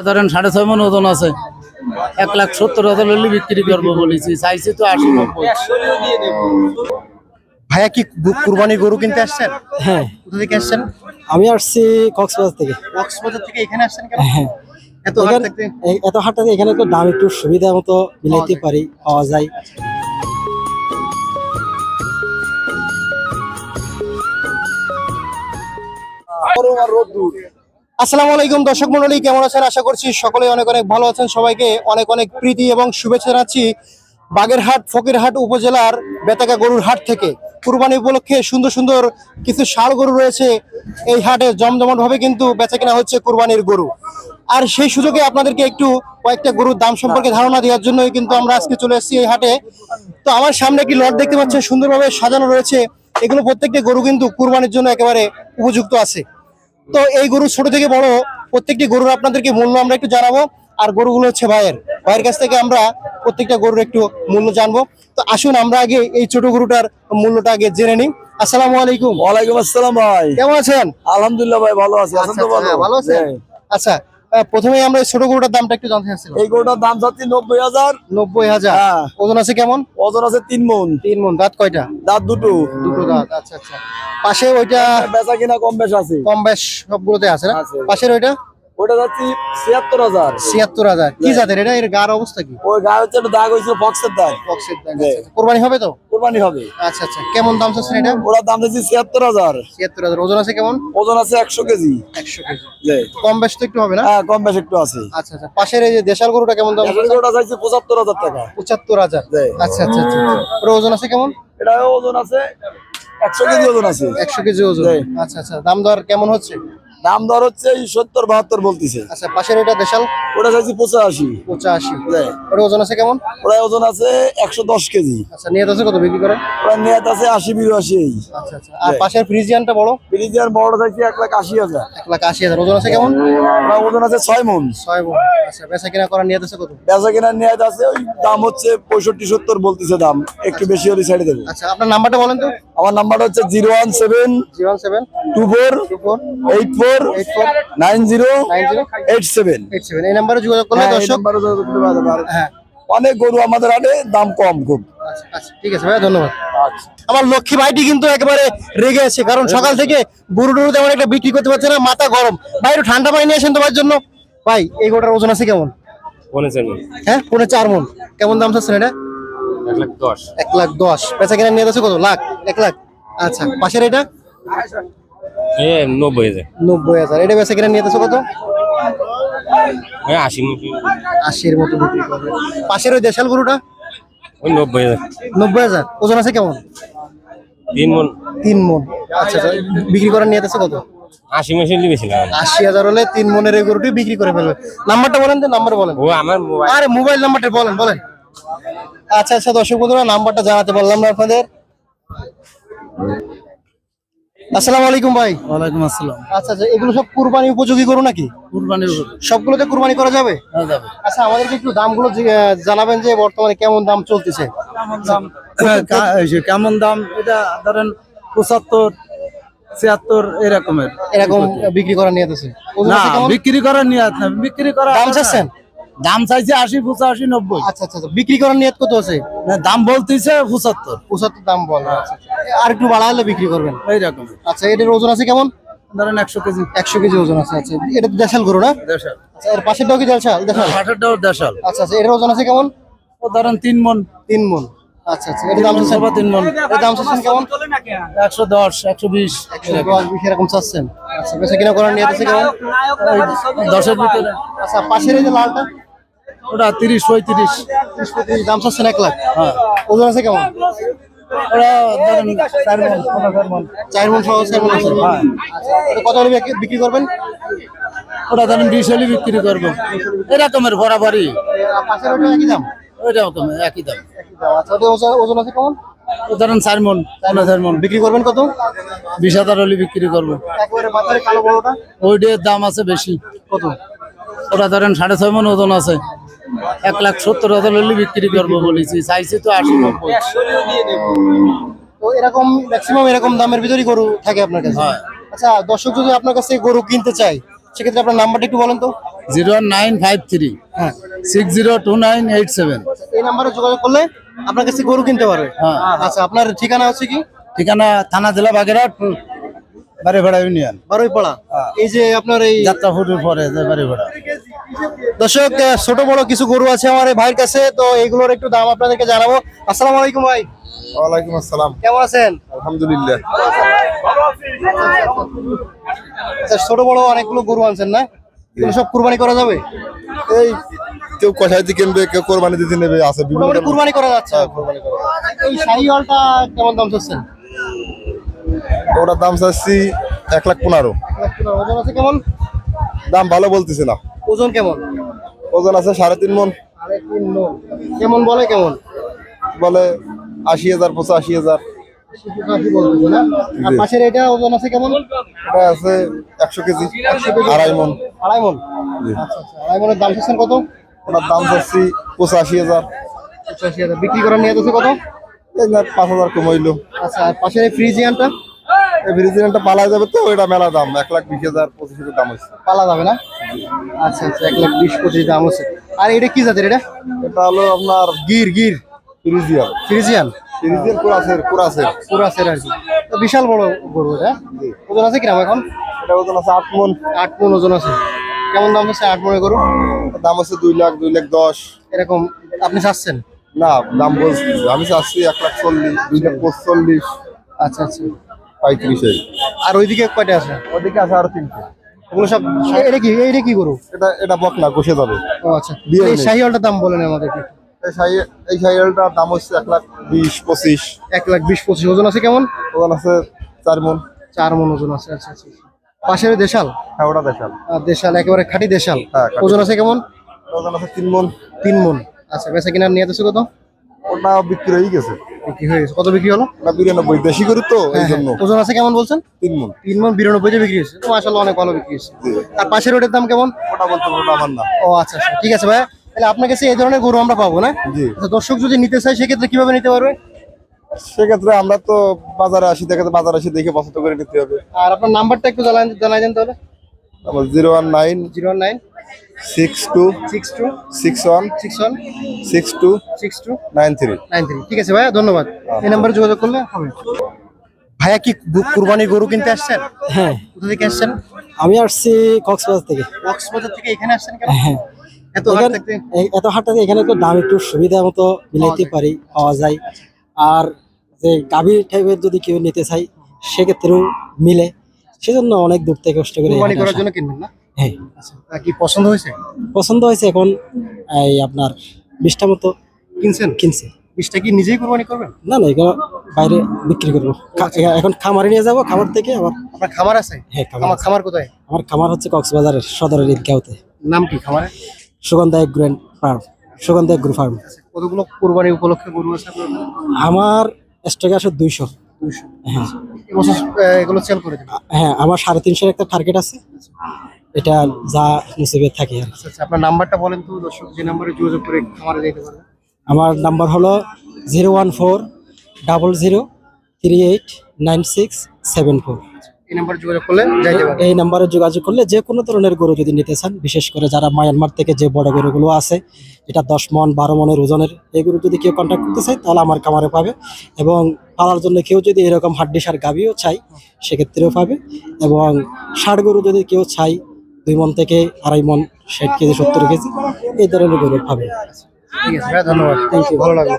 ধরেন 6.5 মণ ওজন আছে, 1,70,000 হলে বিক্রি করবো বলেছি, চাইছি তো 80-90। ভাইয়া কি কুরবানি গরু কিনতে আসছেন? হ্যাঁ, কোথা থেকে আসছেন? আমি আসছি কক্সবাজার থেকে। কক্সবাজার থেকে এখানে আসছেন কেন? হ্যাঁ, এত হাট থাকতে এত হাট থেকে এখানে একটু দাম একটু সুবিধা মতো মিলাইতে পারি, পাওয়া যায়। আসসালামু আলাইকুম দর্শক মণ্ডলী, কেমন আছেন? আশা করছি সকলে অনেক অনেক ভালো আছেন। সবাইকে অনেক অনেক প্রীতি এবং শুভেচ্ছা জানাচ্ছি বাগেরহাট ফকিরহাট উপজেলার বেতাকা গরুর হাট থেকে। কুরবানি উপলক্ষে সুন্দর সুন্দর কিছু ষাঁড় গরু রয়েছে এই হাটে, জমজমাট ভাবে কিন্তু বেচা কেনা হচ্ছে কুরবানির গরু। আর সেই সুযোগে আপনাদেরকে একটু কয়েকটা গরুর দাম সম্পর্কে ধারণা দেওয়ার জন্যই কিন্তু আমরা আজকে চলে এসেছি এই হাটে। তো আমার সামনে একটি লট দেখতে পাচ্ছেন, সুন্দরভাবে সাজানো রয়েছে। এগুলো প্রত্যেকটা গরু কিন্তু কুরবানির জন্য একেবারে উপযুক্ত আছে। তো এই গরু ছোট থেকে বড় প্রত্যেকটি গরুর আপনাদেরকে মূল্য আমরা একটু জানাবো। আর গরুগুলো হচ্ছে ভাইয়ের কাছ থেকে আমরা প্রত্যেকটা গরুর একটু মূল্য জানবো। তো আসুন আমরা আগে এই ছোট গরুটার মূল্যটা আগে জেনে নিই। আসসালামু আলাইকুম। ওয়ালাইকুম আসসালাম ভাই, কেমন আছেন? আলহামদুলিল্লাহ ভাই, ভালো আছি। আছেন তো? ভালো আছেন। আচ্ছা, প্রথমে আমরা এই ছোট গরুটার দামটা একটু জানতে চাচ্ছিলাম। এই গরুটার দাম যাচ্ছে 90,000। 90,000। হ্যাঁ। ওজন আছে কেমন? ওজন আছে 3 মণ। 3 মণ। দাঁত কয়টা? দাঁত দুটো। দুটো দাঁত। আচ্ছা আচ্ছা। পাশে ওইটা বেচা কিনা কম বেশ আছে। কম বেশ সবগুলোতে আছে না? আছে। পাশের ওইটা ওটা যাচ্ছে 76,000। 76,000। কি জাতের এটা? এর গার অবস্থা কি? ওই গায়ে হচ্ছে একটা দাগ হয়েছিল, ফক্সের দাগ। বক্সের দাগ। আচ্ছা আচ্ছা। কুরবানি হবে তো? কুরবানি হবে। আচ্ছা আচ্ছা। কেমন দাম চাচ্ছেন এটা? ওটার দাম যাচ্ছে 76,000। 76,000। ওজন আছে কেমন? ওজন আছে 100 কেজি। 100 কেজি। জি। কম বেশ তো একটু হবে না? হ্যাঁ, কম বেশ একটু আছে। আচ্ছা আচ্ছা। পাশের এই যে দেশাল গরুটা কেমন দাম? এখন গরুটা চাইছে 75,000 টাকা। 75,000। জি। আচ্ছা আচ্ছা আচ্ছা। ওর ওজন আছে কেমন? এটা ওজন আছে 100 কেজি ওজন আছে। 100 কেজি ওজন। জি। আচ্ছা আচ্ছা। দাম দর কেমন হচ্ছে? দাম দর হচ্ছে 70-72 বলতিছে। আচ্ছা, পাশের এটা দেশাল? ওটা চাইছে 85। 85। জি। ওর ওজন আছে কেমন? ওটা ওজন আছে 110 কেজি। আচ্ছা, নিয়ে আছে কত বিক্রি করে? ওটা নিয়ত আছে 80-82। আচ্ছা আচ্ছা। আর পাশের ফ্রিজিয়ানটা বড়? ফ্রিজিয়ান বড় চাইছে 1,80,000। 1,80,000। ওজন আছে কেমন? ওটা ওজন আছে 6 মণ। 6 মণ। আচ্ছা, বেচা কিনা করার নিয়ে আছে কত? বেচা কেনার নিয়ত আছে, ওই দাম হচ্ছে 65-70 বলতিছে। দাম একটু বেশি হলে ছেড়ে দেবো। আচ্ছা, আপনার নাম্বারটা বলেন তো। আমার নাম্বারটা হচ্ছে 017 017 24 24 84 90 90 87। 87। এই নাম্বারে যোগাযোগ করলে হ্যাঁ, এই দর্শক। নাম্বারে যোগাযোগ করতে পারবে। হ্যাঁ। অনেক গরু আমাদের হাটে, দাম কম খুব। আচ্ছা আচ্ছা, ঠিক আছে ভাইয়া, ধন্যবাদ। আমার লক্ষ্মী ভাইটি কিন্তু একেবারে রেগে আছে, কারণ সকাল থেকে গরু টরু তেমন একটা বিক্রি করতে পারছে না, মাথা গরম। ভাই একটু ঠান্ডা পানি নিয়ে আসেন তোমার জন্য। ভাই, এই গরুটার ওজন আছে কেমন? হ্যাঁ, 4.5 মণ। কেমন দাম চাচ্ছেন এটা? 1,10,000। 1,10,000। বেচা কিনা নিয়ে আছে কত? লাখ? 1 লাখ। আচ্ছা, পাশের এটা? 90,000। 90,000। এটা বেচা কিনা নিয়ে আছে কত? 80 মতো। 80-এর মতো বিক্রি করবে। পাশের ওই দেশাল গরুটা? ওই 90,000। 90,000। ওজন আছে কেমন? 3 মণ। 3 মণ। আচ্ছা আচ্ছা। বিক্রি করার নিয়ে আছে কত? 80 মাসে বেশিলাম। 80,000 হলে 3 মণের এই গরুটি বিক্রি করে ফেলবে। নাম্বারটা বলেন তো, নাম্বার বলেন। ও আমার মোবাইল। আরে মোবাইল নাম্বারটা বলেন বলেন। আচ্ছা আচ্ছা, দর্শক বন্ধুরা, নাম্বারটা জানাতে পারলাম না আপনাদের। আসসালামু আলাইকুম ভাই। ওয়ালাইকুম আসসালাম। আচ্ছা আচ্ছা, এগুলো সব কুরবানি উপযোগী গরু নাকি? কুরবানির সবগুলোতে কুরবানি করা যাবে? যাবে। আচ্ছা, আমাদেরকে একটু দামগুলো জানাবেন যে বর্তমানে কেমন দাম চলতেছে। কেমন দাম? এটা ধরেন 75-76 এরকমের। এরকম বিক্রি করা নিয়ে আছে? না, বিক্রি করার নিয়ত না, বিক্রি করা দাম চাচ্ছেন? দাম চাইছে 80, 85, 90। আচ্ছা আচ্ছা। বিক্রি করার নিয়ত কত আছে? দাম বলতেছে 75। 75 দাম বল। আচ্ছা আচ্ছা। আর একটু বাড়ালে বিক্রি করবেন? এইরকম। আচ্ছা, এটার ওজন আছে কেমন? ধরেন 100 কেজি। 100 কেজি ওজন আছে। আচ্ছা, এটা তো দেশাল গরু না? দেশাল। আচ্ছা, এর পাশেরটাও কি দেশাল? হাটেরটাও দেশাল। আচ্ছা আচ্ছা। এটার ওজন আছে কেমন? ও ধরেন 3 মণ। 3 মণ। আচ্ছা আচ্ছা। এটার দাম চাচ্ছেন? 3 মণ। এটার দাম চাচ্ছেন কেমন? 110, 120 120 এরকম চাচ্ছেন। আচ্ছা, বেচা কিনা করার নিয়ত আছে কেমন? 10-এর ভিতরে। আচ্ছা, পাশের এই যে লালটা? ওটা 30-35। 30-35 দাম চাচ্ছেন 1 লাখ। হ্যাঁ। ওজন আছে কেমন? ওরা ধরেন 4 মণ, 4 মণ। 4 মণ সহ 4 মণ আছে। হ্যাঁ। আচ্ছা, এটা কত হলে বিক্রি করবেন? ওটা ধরেন 20 হলে বিক্রি করবো। এরকমের বরাবরই। আর পাশের ওটা একই দাম? ওইটা রকম একই দাম। আচ্ছা, ওটা ওজন আছে কেমন? ও ধরেন 4 মণ, 4 মণ। বিক্রি করবেন কত? 20,000 হলে বিক্রি করবো। একবারে বাজারে কালো বড়টা ওইটার দাম আছে বেশি। কত? ওটা ধরেন 6.5 মণ ওজন আছে, 1,70,000 হলে বিক্রি করবো বলেছি, চাইছি তো 80-90। তো এরকম ম্যাক্সিমাম এরকম দামের ভিতরই গরু থাকে আপনার কাছে? হ্যাঁ। আচ্ছা, দর্শক যদি আপনার কাছে গরু কিনতে চায়, সেক্ষেত্রে আপনার নাম্বারটা একটু বলেন তো। 01953 হ্যাঁ 602987। এই নাম্বারে যোগাযোগ করলে আপনার কাছে গরু কিনতে পারবে। হ্যাঁ। আচ্ছা, আপনার ঠিকানা হচ্ছে কি? ঠিকানা থানা জেলা বাগেরহাট, বাড়িভাড়া ইউনিয়ন, বারুইপাড়া। এই যে আপনার এই যাত্রাপুরের পরে যে বাড়িভাড়া। দর্শক, ছোট বড় কিছু গরু আছে আমার এই ভাইয়ের কাছে, তো এইগুলোর একটু দাম আপনাদেরকে জানাবো। আসসালামু আলাইকুম ভাই, ওয়ালাইকুম আসসালাম, কেমন আছেন? আলহামদুলিল্লাহ। আচ্ছা, ছোট বড় অনেকগুলো গরু আনছেন না? এগুলো সব কুরবানি করা যাবে? এই কেউ কষাইতে কিনবে, কেউ কোরবানি দিতে নেবে, আছে বিভিন্ন মোটামুটি কুরবানি করা যাচ্ছে। কোরবানি করা। এই শাহিওয়ালটা কেমন দাম চাচ্ছেন? ওটার দাম চাচ্ছি 1,15,000। ওজন আছে কেমন? দাম ভালো বলতেছে না। ওজন কেমন? ওজন আছে 3.5 মণ। 3.5 মণ। কেমন বলে কেমন? বলে 80,000, 85,000। 85 বলতেছে না? আর পাশের এটা ওজন আছে কেমন? এটা আছে 100 কেজি, 2.5 মণ। 2.5 মণ। জি। আচ্ছা আচ্ছা, 2.5 মণের দাম চাচ্ছেন কত? ওটার দাম চাচ্ছি 85,000। 85,000। বিক্রি করার নিয়ত আছে কত? এই না 5,000 কম হইলো। আচ্ছা, আর পাশের এই ফ্রিজিয়ানটা এই ব্রিজিয়ানটা পালা যাবে তো, এটা মেলা দাম 1,20,000, 25,000 দাম হচ্ছে। পালা যাবে না? আচ্ছা আচ্ছা, 1,20,25 দাম আছে। আর এটা কি জাতের? এটা এটা হলো আপনার Gir Gir Friesian. Friesian Friesian কুরাসের পুরাসের আর কি। তো বিশাল বড় গরু এটা। ওজন আছে কিরকম এখন? এটা ওজন আছে 8 মণ। 8 মণ ওজন আছে। কেমন দাম হচ্ছে 8 মণের গরু? দাম আছে 2 লাখ, 2,10,000। এরকম আপনি চাচ্ছেন? না, দাম বলছি আমি চাচ্ছি 1,40,000, 2,45,000, আচ্ছা আচ্ছা। 35,000। আর ওইদিকে কয়টা আছে? ওদিকে আছে আরো 3টে। ওগুলো সব এটা কি গরু? এটা বকনা, কষে যাবে। ও আচ্ছা, বিয়ের এই নেই। শাহিওয়ালটার দাম বলেন আমাদেরকে। এই সাইকেলটার দাম হচ্ছে 1,20,25,000। 1,20,25। ওজন আছে কেমন? ওজন আছে 4 মণ। 4 মণ ওজন আছে। আচ্ছা আচ্ছা। পাশের দেশাল? হ্যাঁ, ওটা দেখাল। দেশাল, একেবারে খাঁটি দেশাল। হ্যাঁ, খাঁটি। ওজন আছে কেমন? ওজন আছে 3 মণ। 3 মণ। আচ্ছা, বেচা কিনার নিয়ত আছে কত? ওটা বিক্রি হয়ে গেছে। বিক্রি হয়ে গেছে। কত বিক্রি হলো? ওটা 92, দেশি গরু তো এই জন্য। ওজন আছে কেমন বলছেন? 3 মণ। 3 মণ 92 বিক্রি হয়েছে। তো মাশাআল্লাহ অনেক ভালো বিক্রি হয়েছে। আর পাশের ওটার দাম কেমন? ওটা বলতে ওটা আমার না। ও আচ্ছা আচ্ছা, ঠিক আছে ভাই। তাহলে আপনার কাছে এই ধরনের গরু আমরা পাবো না? জি। আচ্ছা, দর্শক যদি নিতে চায় সেক্ষেত্রে কিভাবে নিতে পারবে? সেক্ষেত্রে আমরা তো বাজারে আসি, দেখে পছন্দ করে নিতে হবে। আর আপনার নাম্বারটা একটু জানাই দেন তাহলে। আমার 019 019 62 62 61 61 62 62 93। 93। ঠিক আছে ভাইয়া, ধন্যবাদ। এই নাম্বারে যোগাযোগ করলে হবে। ভাইয়া কি কুরবানি গরু কিনতে আসছেন? হ্যাঁ, কোথা থেকে আসছেন? আমি আসছি কক্সবাজার থেকে। কক্সবাজার থেকে এখানে আসছেন কেন? হ্যাঁ, এত হাট থাকতে? এত হাটটাতে এখানে একটু দাম একটু সুবিধা মতো মিলাইতে পারি, পাওয়া যায়। আর যে গাভী টাইপের যদি কেউ নিতে চাই সেক্ষেত্রেও মিলে, সেজন্য অনেক দূর থেকে কষ্ট করে কুরবানি এখানে করার আসা। জন্য কিনবেন না? হ্যাঁ, আচ্ছা, তা কি পছন্দ হয়েছে? পছন্দ হয়েছে। এখন এই আপনার 20টা মতো কিনছেন? কিনছে। 20টা কি নিজেই কুরবানি করবেন? না না, এগুলো বাইরে বিক্রি করবো। এখন খামারে নিয়ে যাবো, খামার থেকে আবার। আপনার খামার আছে? হ্যাঁ, খামার আমার আছে। খামার কোথায়? আমার খামার হচ্ছে কক্সবাজারের সদরের ঈদগাঁওতে। নাম কি খামারে? Sugandha agro farm, Sugandha agro farm. কতগুলো কুরবানি উপলক্ষে গরু আছে আপনার? আমার স্টকে আসে 200। 200। হ্যাঁ এবছর এগুলো সেল করে দেবেন? হ্যাঁ, আমার 350 একটা টার্গেট আছে। এটা যা নসিবে থাকে আর কি। আচ্ছা আচ্ছা, আপনার নাম্বারটা বলেন তো, দর্শক যে নাম্বারে যোগাযোগ করে খামারে যেতে পারবে। আমার নাম্বার হলো 01400389674। এই নাম্বারে যোগাযোগ করলে যাইতে পারবে। এই নাম্বারে যোগাযোগ করলে যে কোনো ধরনের গরু যদি নিতে চান, বিশেষ করে যারা মায়ানমার থেকে যে বড় গরুগুলো আছে, এটা 10 মণ 12 মণের ওজনের, এই গরু যদি কেউ কন্ট্যাক্ট করতে চায় তাহলে আমার খামারে পাবে। এবং পালার জন্য কেউ যদি এরকম হাড্ডিসার গাভীও চাই সেক্ষেত্রেও পাবে। এবং ষাঁড় গরু যদি কেউ চাই 2 মণ থেকে 2.5 মণ, 60 কেজি 70 কেজি এই ধরনের গরু পাবে। ঠিক আছে ভাই, ধন্যবাদ। থ্যাংক ইউ, ভালো লাগলো।